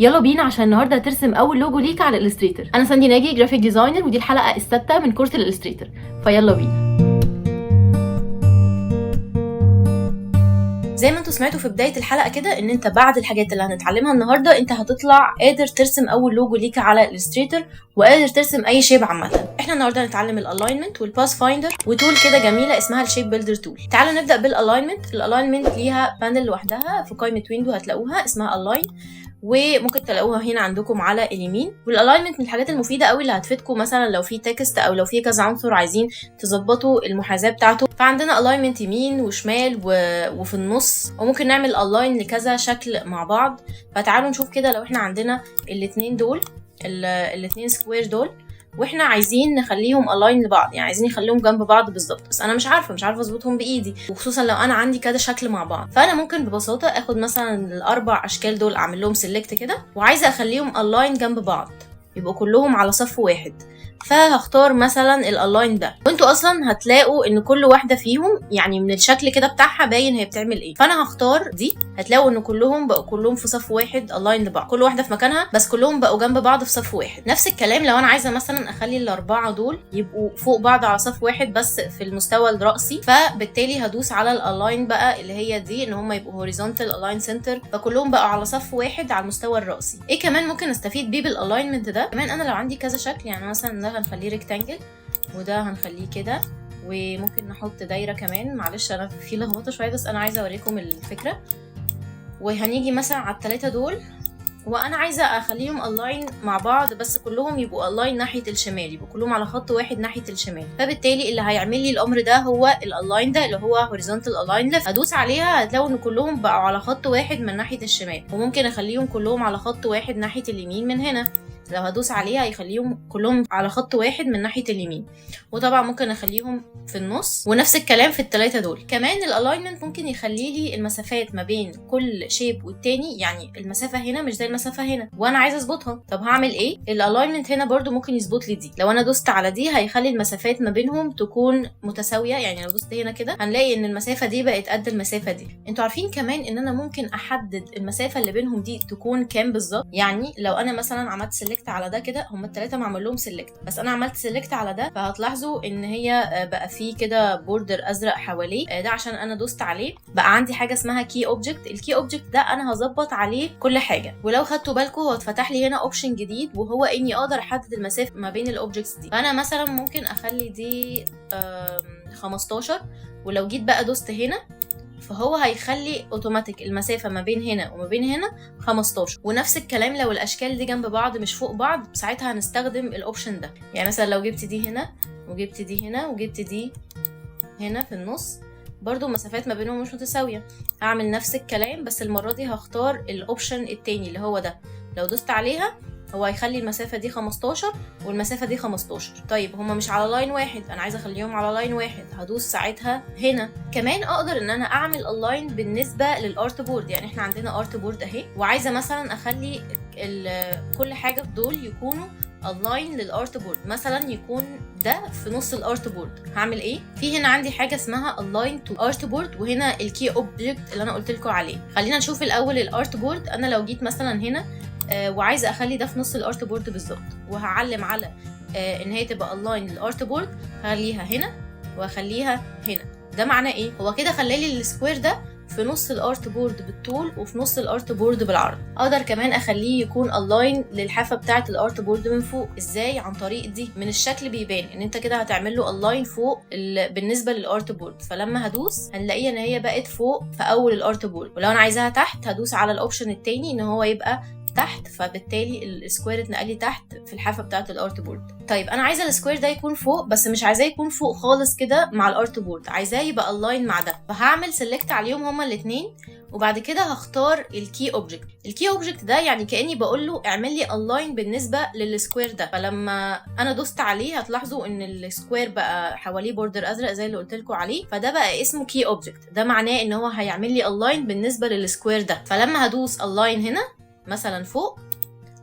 يلا بينا عشان النهارده هترسم اول لوجو ليك على الستريتور. انا ساندي ناجي جرافيك ديزاينر، ودي الحلقه السادسه من كورس الستريتور، فيلا بينا. زي ما انتوا سمعتوا في بدايه الحلقه كده ان انت بعد الحاجات اللي هنتعلمها النهارده انت هتطلع قادر ترسم اول لوجو ليك على الستريتور وقادر ترسم اي شيب عامه. احنا النهارده هنتعلم الالاينمنت والباث فايندر وتول كده جميله اسمها الشيب بيلدر تول. تعالوا نبدا بالالاينمنت. الالاينمنت ليها بانل لوحدها في قائمه ويندو هتلاقوها اسمها الاين، وممكن تلاقوها هنا عندكم على اليمين. والالاينمنت من الحاجات المفيده قوي اللي هتفيدكم مثلا لو في تكست او لو في كذا عنصر عايزين تظبطوا المحاذاه بتاعته. فعندنا الاينمنت يمين وشمال وفي النص، وممكن نعمل الاين لكذا شكل مع بعض. فتعالوا نشوف كده لو احنا عندنا الاثنين دول، الاثنين سكوير دول، واحنا عايزين نخليهم الاين لبعض، يعني عايزين نخليهم جنب بعض بالظبط، بس انا مش عارفه اظبطهم بايدي، وخصوصا لو انا عندي كذا شكل مع بعض. فانا ممكن ببساطه اخد مثلا الاربع اشكال دول اعمل لهم سيلكت كده، وعايزه اخليهم الاين جنب بعض يبقوا كلهم على صف واحد. فهختار مثلا الالاين ده، وانتوا اصلا هتلاقوا ان كل واحده فيهم يعني من الشكل كده بتاعها باين هي بتعمل ايه. فانا هختار دي، هتلاقوا ان بقوا كلهم في صف واحد الاين لبعض، كل واحده في مكانها بس كلهم بقوا جنب بعض في صف واحد. نفس الكلام لو انا عايزه مثلا اخلي الاربعه دول يبقوا فوق بعض على صف واحد بس في المستوى الرأسي، فبالتالي هدوس على الالاين بقى اللي هي دي ان هم يبقوا هوريزونتال الاين سنتر، فكلهم بقوا على صف واحد على المستوى الرأسي. ايه كمان ممكن استفيد بيه بالالاينمنت ده؟ كمان انا لو عندي كذا شكل، يعني مثلا ده هنخليه ريكتانجل وده هنخليه كده، وممكن نحط دايره كمان. معلش انا في لخبطه شويه بس انا عايزه اوريكم الفكره. وهنيجي مثلا على الثلاثه دول وانا عايزه اخليهم الاين مع بعض بس كلهم يبقوا الاين ناحيه الشمال، يبقوا كلهم على خط واحد ناحيه الشمال. فبالتالي اللي هيعمل لي الامر ده هو الالاين ده اللي هو هوريزونتال الاين ليفت. هدوس عليها هتلاقوا ان كلهم بقوا على خط واحد من ناحيه الشمال، وممكن اخليهم كلهم على خط واحد ناحيه اليمين من هنا. لو هدوس عليها هيخليهم كلهم على خط واحد من ناحيه اليمين، وطبعا ممكن اخليهم في النص، ونفس الكلام في الثلاثه دول. كمان الالاينمنت ممكن يخلي لي المسافات ما بين كل شيب والتاني، يعني المسافه هنا مش زي المسافه هنا وانا عايزه اظبطها. طب هعمل ايه؟ الالاينمنت هنا برضو ممكن يظبط لي دي. لو انا دوست على دي هيخلي المسافات ما بينهم تكون متساويه، يعني لو دوست هنا كده هنلاقي ان المسافه دي بقت قد المسافه دي. انتوا عارفين كمان ان انا ممكن احدد المسافه اللي بينهم دي تكون كام بالظبط. يعني لو انا مثلا عملت سيلكت على ده كده، هم الثلاثه معمول لهم سيلكت بس انا عملت سيلكت على ده، فهتلاحظوا ان هي بقى فيه كده بوردر ازرق حواليه، ده عشان انا دوست عليه. بقى عندي حاجه اسمها كي اوبجكت. الكي اوبجكت ده انا هظبط عليه كل حاجه، ولو خدتوا بالكم هو اتفتح لي هنا اوبشن جديد وهو اني اقدر احدد المسافه ما بين الاوبجكتس دي. فانا مثلا ممكن اخلي دي 15، ولو جيت بقى دوست هنا فهو هيخلي اوتوماتيك المسافه ما بين هنا وما بين هنا 15. ونفس الكلام لو الاشكال دي جنب بعض مش فوق بعض، ساعتها هنستخدم الاوبشن ده. يعني مثلا لو جبت دي هنا وجبت دي هنا وجبت دي هنا في النص، برضو المسافات ما بينهم مش متساويه، هعمل نفس الكلام بس المره دي هختار الاوبشن التاني اللي هو ده. لو دوست عليها هو هيخلي المسافة دي 15 والمسافة دي 15. طيب هما مش على لاين واحد، انا عايزة اخليهم على لاين واحد، هدوس ساعتها هنا. كمان اقدر ان انا اعمل الاين بالنسبة للارت بورد. يعني احنا عندنا ارت بورد اهي، وعايزة مثلا اخلي كل حاجة في دول يكونوا الاين للارت بورد، مثلا يكون ده في نص الارت بورد. هعمل ايه؟ في هنا عندي حاجة اسمها الاين تو ارت بورد، وهنا الكي اوبجكت اللي انا قلت لكم عليه. خلينا نشوف الاول الارت بورد. انا لو جيت مثلا هنا وعايزه اخلي ده في نص الارت بورد بالظبط، وهعلم على ان هي تبقى الاين للارت بورد، هخليها هنا واخليها هنا. ده معناه ايه؟ هو كده خلالي السكوير ده في نص الارت بورد بالطول وفي نص الارت بورد بالعرض. اقدر كمان اخليه يكون الاين للحافه بتاعه الارت بورد من فوق. ازاي؟ عن طريق دي. من الشكل بيبان ان انت كده هتعمل له الاين فوق بالنسبه للارت بورد، فلما هدوس هنلاقي ان هي بقت فوق في اول الارت بورد. ولو انا عايزاها تحت هدوس على الاوبشن التاني ان هو يبقى تحت، فبالتالي السكوير اتنقل لي تحت في الحافه بتاعه الارت بورد. طيب انا عايزه السكوير ده يكون فوق، بس مش عايزاه يكون فوق خالص كده مع الارت بورد، عايزاه يبقى الاين مع ده. فهعمل سيلكت عليهم هما الاثنين، وبعد كده هختار الكي اوبجكت. الكي اوبجكت ده يعني كاني بقول له اعمل لي الاين بالنسبه للسكوير ده. فلما انا دوست عليه هتلاحظوا ان السكوير بقى حواليه بوردر ازرق زي اللي قلت لكم عليه، فده بقى اسمه كي اوبجكت. ده معناه ان هو هيعمل لي الاين بالنسبه للسكوير ده. فلما هدوس الاين هنا مثلا فوق،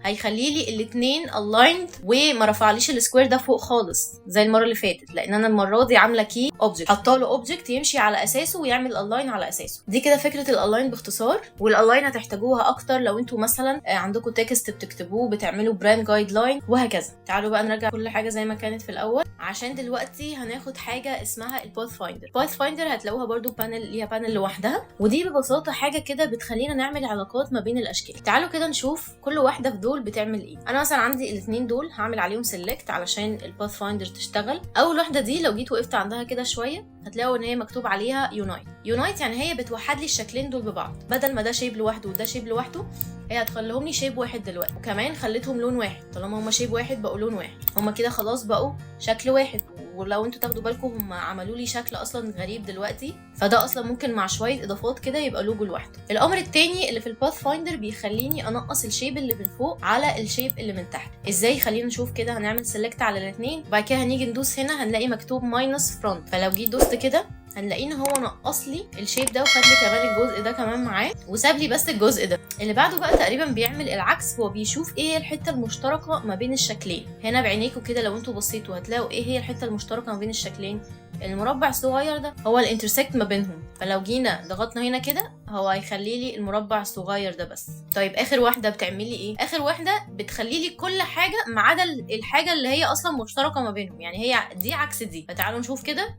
هيخلي لي الاثنين aligned وما رفعليش السكوير ده فوق خالص زي المره اللي فاتت، لان انا المره دي عامله كي اوبجكت، حاطه له اوبجكت يمشي على اساسه ويعمل الالاين على اساسه. دي كده فكره الالاين باختصار، والالاين هتحتاجوها اكتر لو انتوا مثلا عندكم تكست بتكتبوه، بتعملوا براند جايد لاين وهكذا. تعالوا بقى نرجع كل حاجه زي ما كانت في الاول، عشان دلوقتي هناخد حاجه اسمها الباث فايندر. الباث فايندر هتلاقوها برده بانل، ليها بانل لوحدها، ودي ببساطه حاجه كده بتخلينا نعمل علاقات ما بين الاشكال. تعالوا كده نشوف كل واحده في دول بتعمل ايه. انا مثلا عندي الاثنين دول هعمل عليهم سيلكت علشان الباث فايندر تشتغل. اول واحده دي لو جيت وقفت عندها كده شويه هتلاقوا ان هي مكتوب عليها يونايت. يونايت يعني هي بتوحد لي الشكلين دول ببعض، بدل ما ده شيب لوحده وده شيب لوحده هي هتخليهم لي شيب واحد دلوقتي، وكمان خليتهم لون واحد. طالما هما شيب واحد بقوا لون واحد، هما كده خلاص بقوا شكل واحد. ولو انتوا تاخدوا بالكم هم عملوا لي شكل اصلا غريب دلوقتي، فده اصلا ممكن مع شويه اضافات كده يبقى لوجو لوحده. الامر التاني اللي في الباث فايندر بيخليني انقص الشيب اللي من فوق على الشيب اللي من تحت. ازاي؟ خلينا نشوف كده. هنعمل سيلكت على الاثنين، وبعد كده هنيجي ندوس هنا هنلاقي مكتوب ماينس فرونت، فلو جيت دوست كده هنلاقي ان هو نقص لي الشيب ده وخد لي كمان الجزء ده كمان معاه وساب لي بس الجزء ده. اللي بعده بقى تقريبا بيعمل العكس، هو بيشوف ايه هي الحته المشتركه ما بين الشكلين. هنا بعينيكم كده لو انتوا بصيتوا هتلاقوا ايه هي الحته المشتركه ما بين الشكلين. المربع الصغير ده هو الانترسكت ما بينهم، فلو جينا ضغطنا هنا كده هو هيخلي لي المربع الصغير ده بس. طيب اخر واحده بتعملي ايه؟ اخر واحده بتخلي لي كل حاجه ما عدا الحاجه اللي هي اصلا مشتركه ما بينهم، يعني هي دي عكس دي. فتعالوا نشوف كده،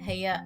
هي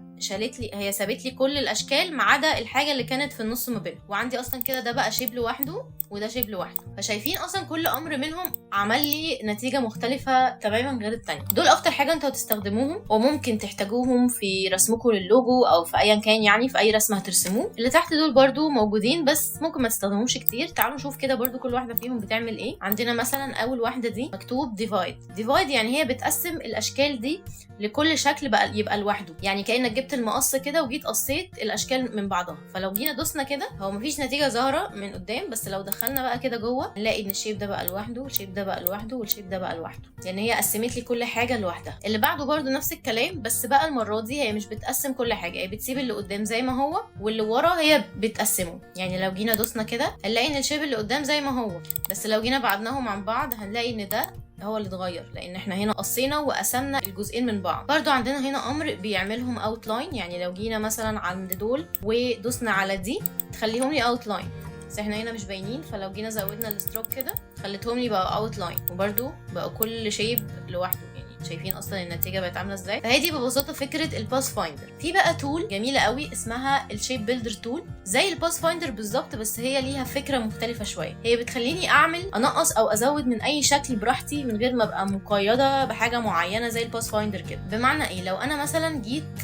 سابت لي كل الاشكال ما عدا الحاجه اللي كانت في النص ما بينهم، وعندي اصلا كده ده بقى شيب لوحده وده شيب لوحده. فشايفين اصلا كل امر منهم عمل لي نتيجه مختلفه تماما غير الثانيه. دول اكتر حاجه انتوا هتستخدموهم وممكن تحتاجوهم في رسمكم للوجو او في ايا كان، يعني في اي رسمه هترسموه. اللي تحت دول برده موجودين بس ممكن ما تستخدموهمش كتير. تعالوا نشوف كده برده كل واحده فيهم بتعمل ايه. عندنا مثلا اول واحده دي مكتوب ديفايد. ديفايد يعني هي بتقسم الاشكال دي لكل شكل بقى يبقى لوحده، يعني كانك جبت المقص كده وجيت قصيت الاشكال من بعضها. فلو جينا دوسنا كده هو مفيش نتيجه ظاهره من قدام، بس لو دخلنا بقى كده جوه نلاقي ان الشيب ده بقى لوحده والشيب ده بقى لوحده والشيب ده بقى لوحده، يعني هي قسمت لي كل حاجه لوحدها. اللي بعده برده نفس الكلام، بس بقى المره دي هي مش بتقسم كل حاجه، هي بتسيب اللي قدام زي ما هو واللي ورا هي بتقسمه. يعني لو جينا دوسنا كده هنلاقي ان الشيب اللي قدام زي ما هو، بس لو جينا بعدناهم عن بعض هنلاقي ان ده هو اللي اتغير، لان احنا هنا قصينا وقسمنا الجزئين من بعض. برضو عندنا هنا امر بيعملهم اوتلاين، يعني لو جينا مثلا عند دول ودوسنا على دي تخليهم لي اوتلاين، بس احنا هنا مش باينين. فلو جينا زودنا الستروك كده خليتهم لي بقى اوتلاين، وبرضو بقى كل شيب لوحده. يعني شايفين اصلا النتيجه بقت عامله ازاي. فهي دي ببساطه فكره الباث فايندر. في بقى تول جميله قوي اسمها الشيب بيلدر تول، زي الباث فايندر بالظبط، بس هي ليها فكره مختلفه شويه. هي بتخليني انقص او ازود من اي شكل براحتي من غير ما ابقى مقيده بحاجه معينه زي الباث فايندر كده. بمعنى ايه؟ لو انا مثلا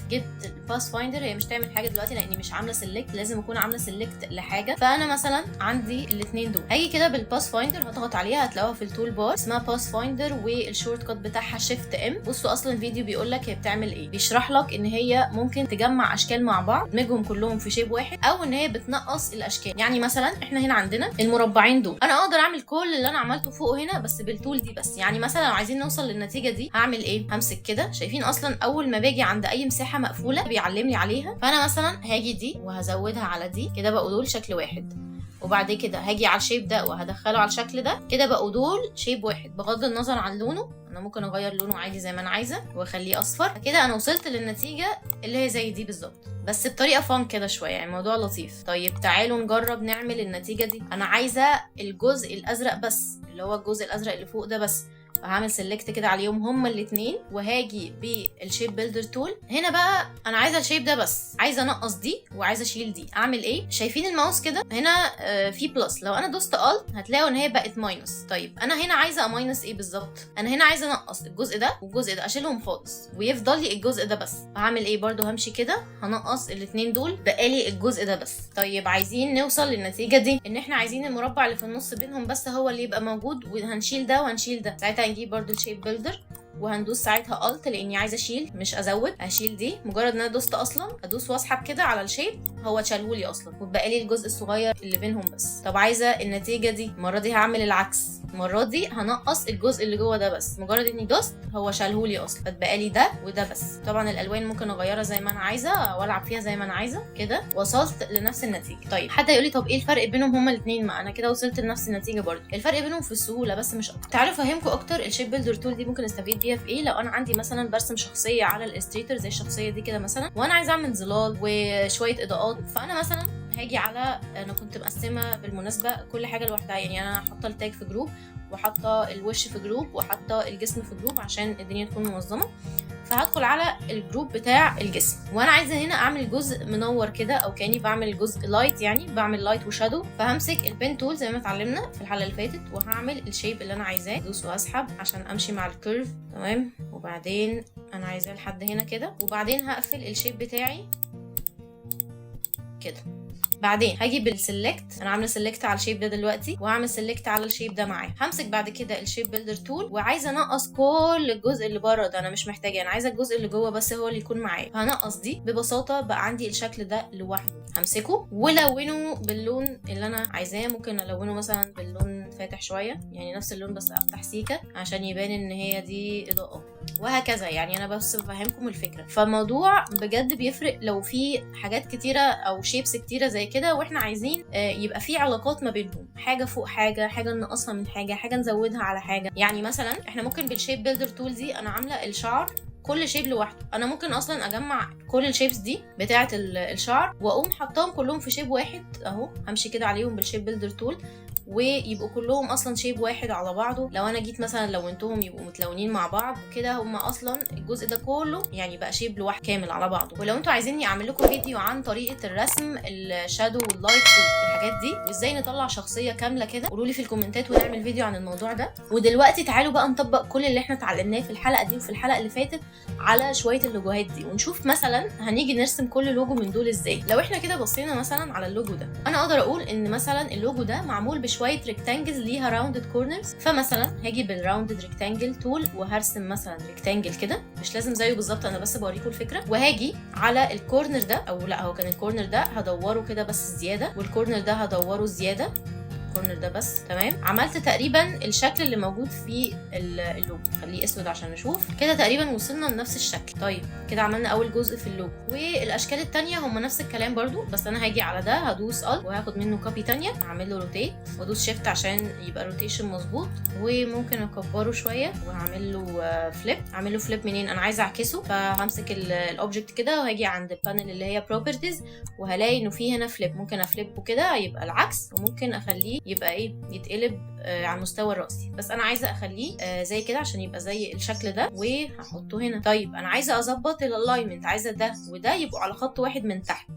جبت الباث فايندر، هي مش تعمل حاجه دلوقتي لاني مش عامله سيلكت، لازم اكون عامله سيلكت لحاجه. فانا مثلا عندي الاثنين دول، هاجي كده بالباث فايندر هضغط عليها هتلاقوها في التول بار اسمها باث فايندر، والشورت كات بتاعها شيفت ام. بصوا اصلا الفيديو بيقول لك هي بتعمل ايه، بيشرح لك ان هي ممكن تجمع اشكال مع بعض تدمجهم كلهم في شيب واحد، او ان هي بتنقص الاشكال. يعني مثلا احنا هنا عندنا المربعين دول، انا اقدر اعمل كل اللي انا عملته فوق هنا بس بالتول دي بس. يعني مثلا لو عايزين نوصل للنتيجه دي هعمل ايه؟ همسك كده، شايفين اصلا اول ما باجي عند اي مساحه مقفوله بيعلم لي عليها. فانا مثلا هاجي دي وهزودها على دي كده بقوا دول شكل واحد، وبعد كده هاجي على الشيب ده وهدخله على الشكل ده كده بقوا دول شيب واحد، بغض النظر عن لونه. انا ممكن اغير لونه عادي زي ما انا عايزه واخليه اصفر كده. انا وصلت للنتيجه اللي هي زي دي بالظبط، بس بطريقه فان كده شويه، يعني الموضوع لطيف. طيب تعالوا نجرب نعمل النتيجه دي. انا عايزه الجزء الازرق بس، اللي هو الجزء الازرق اللي فوق ده بس. هعمل سيلكت كده عليهم هما الاثنين، وهاجي بالشيب بيلدر تول. هنا بقى انا عايزه الشيب ده بس، عايزه انقص دي وعايزه اشيل دي. اعمل ايه؟ شايفين الماوس كده هنا في بلس، لو انا دوست الت هتلاقوا ان هي بقت ماينس. طيب انا هنا عايزه اماينس ايه بالظبط؟ انا هنا عايزه انقص الجزء ده والجزء ده، اشيلهم خالص ويفضل لي الجزء ده بس. هعمل ايه؟ برضو همشي كده هنقص الاثنين دول، بقالي الجزء ده بس. طيب عايزين نوصل للنتيجه دي ان احنا عايزين المربع اللي في النص بينهم بس هو اللي يبقى موجود، وهنشيل ده وهنشيل ده. ساعتها هنجيب برضو الشيب بيلدر وهندوس ساعتها الت لاني عايزه اشيل مش ازود. هشيل دي، مجرد ان انا دوست اصلا ادوس واسحب كده على الشيب هو شالهولي اصلا، وبقى لي الجزء الصغير اللي بينهم بس. طب عايزه النتيجه دي المره دي هعمل العكس، المره دي هنقص الجزء اللي جوه ده بس، مجرد اني دوست هو شالهولي اصلا، فاتبقى لي ده وده بس. طبعا الالوان ممكن اغيرها زي ما انا عايزه والعب فيها زي ما انا عايزه. كده وصلت لنفس النتيجه. طيب حد يقول لي طب ايه الفرق بينهم هما الاثنين؟ ما انا كده وصلت لنفس النتيجه برضو. الفرق بينهم في السهوله بس مش اكتر. تعالوا افهمكم اكتر الشيب بيلدر تول دي ممكن استفيد بيها في ايه. لو انا عندي مثلا برسم شخصيه على الالستريتور زي الشخصيه دي كده مثلا، وانا عايزه اعمل ظلال وشويه اضاءات، فانا مثلا هاجي على، انا كنت مقسمه بالمناسبه كل حاجه لوحدها، يعني انا حاطه التاج في جروب، وحاطه الوش في جروب، وحاطه الجسم في جروب عشان الدنيا تكون منظمه. فهدخل على الجروب بتاع الجسم، وانا عايزه هنا اعمل جزء منور كده، او كاني بعمل جزء لايت، يعني بعمل لايت وشادو. فهمسك البين تول زي ما اتعلمنا في الحلقه اللي فاتت، وهعمل الشيب اللي انا عايزاه، ادوس واسحب عشان امشي مع الكيرف. تمام. وبعدين انا عايزاه لحد هنا كده، وبعدين هقفل الشيب بتاعي كده. بعدين هاجي بالسلكت، انا عامله سلكت على الشيب ده دلوقتي، وهعمل سلكت على الشيب ده معاه. همسك بعد كده الشيب بيلدر تول، وعايزه انقص كل الجزء اللي بره ده، انا مش محتاجه، انا عايزه الجزء اللي جوه بس هو اللي يكون معايا. هنقص دي ببساطه، بقى عندي الشكل ده لوحده. همسكه ولونه باللون اللي انا عايزاه، ممكن الونه مثلا باللون فاتح شويه، يعني نفس اللون بس افتح سيكه عشان يبان ان هي دي اضاءه، وهكذا. يعني انا بس بفهمكم الفكره. فالموضوع بجد بيفرق لو في حاجات كتيره او شيبس كتيره زي كده، واحنا عايزين يبقى في علاقات ما بينهم، حاجه فوق حاجه، حاجه ننقصها من حاجه، حاجه نزودها على حاجه. يعني مثلا احنا ممكن بالشيب بيلدر تول دي، انا عامله الشعر كل شيب لوحده، انا ممكن اصلا اجمع كل الشيبس دي بتاعه الشعر واقوم حطاهم كلهم في شيب واحد اهو. همشي كده عليهم بالشيب بيلدر تول ويبقوا كلهم اصلا شيب واحد على بعضه. لو انا جيت مثلا لونتهم يبقوا متلونين مع بعض كده، هم اصلا الجزء ده كله يعني بقى شيب لوحده كامل على بعضه. ولو انتوا عايزيني اعمل لكم فيديو عن طريقه الرسم الشادو واللايت والحاجات دي وازاي نطلع شخصيه كامله كده، قولوا لي في الكومنتات ونعمل فيديو عن الموضوع ده. ودلوقتي تعالوا بقى نطبق كل اللي احنا اتعلمناه في الحلقه دي وفي الحلقه اللي فاتت على شويه اللوجوهات دي، ونشوف مثلا هنيجي نرسم كل لوجو من دول ازاي. لو احنا كده بصينا مثلا على اللوجو ده، انا اقدر اقول ان مثلا اللوجو ده معمول بشويه ريكتانجلز ليها راوندد كورنرز. فمثلا هاجي بالراوندد ريكتانجل تول وهرسم مثلا ريكتانجل كده، مش لازم زيه بالظبط، انا بس بوريكم الفكره. وهاجي على الكورنر ده، او لا هو كان الكورنر ده هدوره كده بس زياده، والكورنر ده هدوره زياده، الكورنر ده بس. تمام. عملت تقريبا الشكل اللي موجود في اللوجو، خليه اسود عشان نشوف. كده تقريبا وصلنا لنفس الشكل. طيب كده عملنا اول جزء في اللوجو، والاشكال التانية هم نفس الكلام برضو، بس انا هاجي على ده هدوس الت وهاخد منه كوبي تانية، هعمل له روتيت وادوس شيفت عشان يبقى روتيشن مظبوط، وممكن اكبره شويه وهعمل له فليب. اعمل له فليب منين؟ انا عايزه اعكسه، فهمسك الاوبجكت كده وهاجي عند البانل اللي هي بروبرتيز، وهلاقي انه في هنا فليب، ممكن افليبه كده يبقى العكس، وممكن اخليه يبقى ايه، يتقلب على المستوى الرأسي. بس انا عايزه اخليه زي كده عشان يبقى زي الشكل ده، وهحطه هنا. طيب انا عايزه اظبط الالاينمنت، عايزه ده وده يبقوا على خط واحد من تحت،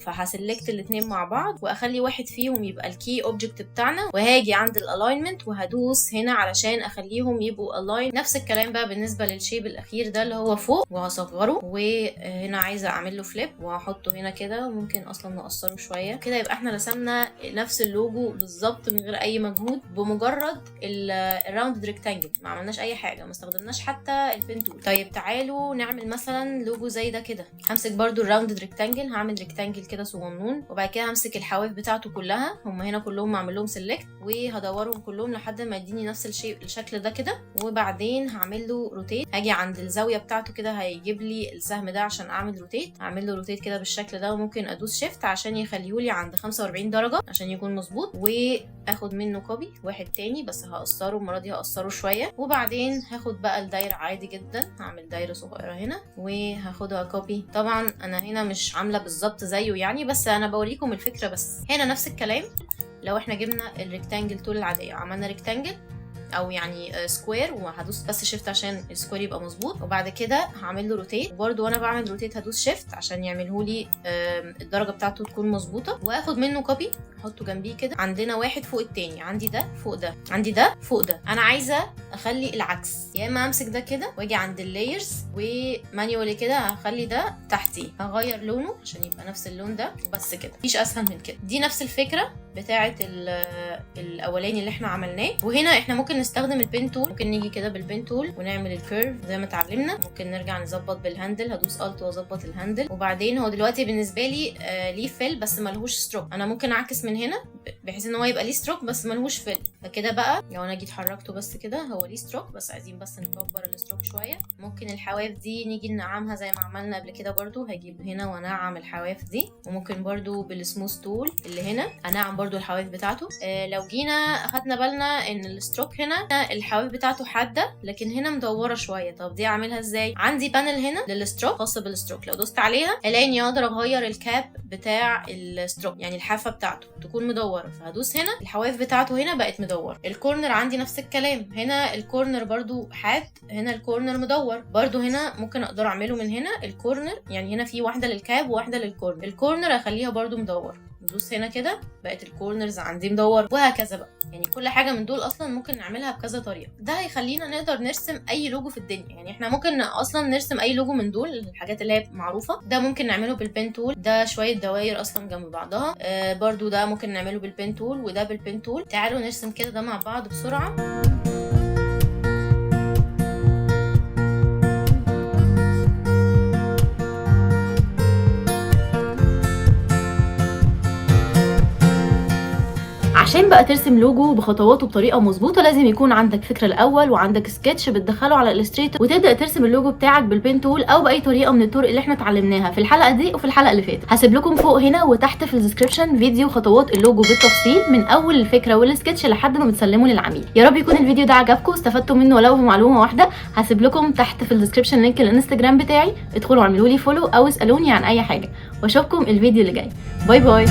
فهسلكت الاثنين مع بعض واخلي واحد فيهم يبقى الكي اوبجكت بتاعنا، وهاجي عند الالاينمنت وهدوس هنا علشان اخليهم يبقوا الاين. نفس الكلام بقى بالنسبه للشيب الاخير ده اللي هو فوق، وهصغره، وهنا عايزه اعمل له فليب وهحطه هنا كده، وممكن اصلا نقصره شويه كده. يبقى احنا رسمنا نفس اللوجو بالظبط من غير اي مجهود، بمجرد الراوند ريكتانجل، ما عملناش اي حاجه، ما استخدمناش حتى البين تول. طيب تعالوا نعمل مثلا لوجو زي ده كده. همسك برده الراوند ريكتانجل، هعمل ريكتانجل كده صغنون، وبعد كده همسك الحواف بتاعته كلها، هم هنا كلهم هعمل لهم سيلكت وهدورهم كلهم لحد ما يديني نفس الشكل ده كده. وبعدين هعمل له روتيت، هاجي عند الزاويه بتاعته كده هيجيب لي السهم ده عشان اعمل روتيت، هعمل له روتيت كده بالشكل ده، وممكن ادوس شيفت عشان يخليهولي عند 45 درجه عشان يكون مظبوط، واخد منه كوبي واحد تاني بس هقصره المره دي، هقصره شويه. وبعدين هاخد بقى الدايره عادي جدا، هعمل دايره صغيره هنا وهاخدها كوبي. طبعا انا هنا مش عامله بالظبط زيه يعني، بس انا بوريكم الفكره. بس هنا نفس الكلام، لو احنا جبنا الريكتانجل تول العاديه، عملنا ريكتانجل او يعني سكوير، وهدوس بس شيفت عشان السكوير يبقى مظبوط، وبعد كده هعمل له روتيت، وبرده وانا بعمل روتيت هدوس شيفت عشان يعمله لي الدرجه بتاعته تكون مظبوطه، واخد منه كوبي احطه جنبيه كده. عندنا واحد فوق التاني، عندي ده فوق ده، عندي ده فوق ده. انا عايزه اخلي العكس، يا اما امسك ده كده واجي عند اللايرز ومانيوالي كده هخلي ده تحتيه، هغير لونه عشان يبقى نفس اللون ده، وبس كده، مفيش اسهل من كده. دي نفس الفكره بتاعه الاولاني اللي احنا عملناه. وهنا احنا ممكن نستخدم البين تول، ممكن نيجي كده بالبين تول ونعمل الكيرف زي ما اتعلمنا، ممكن نرجع نظبط بالهاندل، هدوس الت واظبط الهاندل. وبعدين هو دلوقتي بالنسبه لي ليه فيل بس ملهوش ستروك، انا ممكن اعكس من هنا بحيث ان هو يبقى ليه ستروك بس ملهوش فيل. فكده بقى لو انا جيت حركته بس كده هو ليه ستروك، بس عايزين بس نكبر الستروك شويه. ممكن الحواف دي نيجي ننعمها زي ما عملنا قبل كده برضو، هجيب هنا وانعم الحواف دي، وممكن برضو بالسموث تول اللي هنا انعم برضو الحواف بتاعته. لو جينا اخدنا بالنا ان الستروك هنا الحواف بتاعته حاده لكن هنا مدوره شويه. طب دي اعملها ازاي؟ عندي بانل هنا للستروك خاصه بالستروك، لو دوست عليها الاقي اني اقدر اغير الكاب بتاع الستروك، يعني الحافه بتاعته تكون مدوره، فهدوس هنا الحواف بتاعته هنا بقت مدور. الكورنر عندي نفس الكلام، هنا الكورنر برضو حاد، هنا الكورنر مدور برضو. هنا ممكن اقدر اعمله من هنا الكورنر، يعني هنا في واحده للكاب وواحده للكورنر، الكورنر اخليها برضو مدور، ندوس هنا كده بقت الكورنرز عندي مدور، وهكذا بقى. يعني كل حاجه من دول اصلا ممكن نعملها بكذا طريقه. ده هيخلينا نقدر نرسم اي لوجو في الدنيا. يعني احنا ممكن اصلا نرسم اي لوجو من دول الحاجات اللي هي معروفه. ده ممكن نعمله بالبين تول، ده شويه دواير اصلا جنب بعضها. برضو ده ممكن نعمله بالبين تول وده بالبين تول. تعالوا نرسم كده ده مع بعض بسرعه. عشان بقى ترسم لوجو بخطواته بطريقه مظبوطه لازم يكون عندك فكره الاول وعندك سكتش بتدخله على الستريتور وتبدا ترسم اللوجو بتاعك بالبين تول او باي طريقه من الطرق اللي احنا اتعلمناها في الحلقه دي وفي الحلقه اللي فاتت. هسيب لكم فوق هنا وتحت في الديسكربشن فيديو خطوات اللوجو بالتفصيل من اول الفكره والسكتش لحد ما بتسلمه للعميل. يا رب يكون الفيديو ده عجبكم واستفدتوا منه ولو بمعلومه واحده. هسيب لكم تحت في الديسكربشن لينك الانستجرام بتاعي، ادخلوا اعملوا لي فولو او اسالوني عن اي حاجه، واشوفكم الفيديو اللي جاي. باي باي.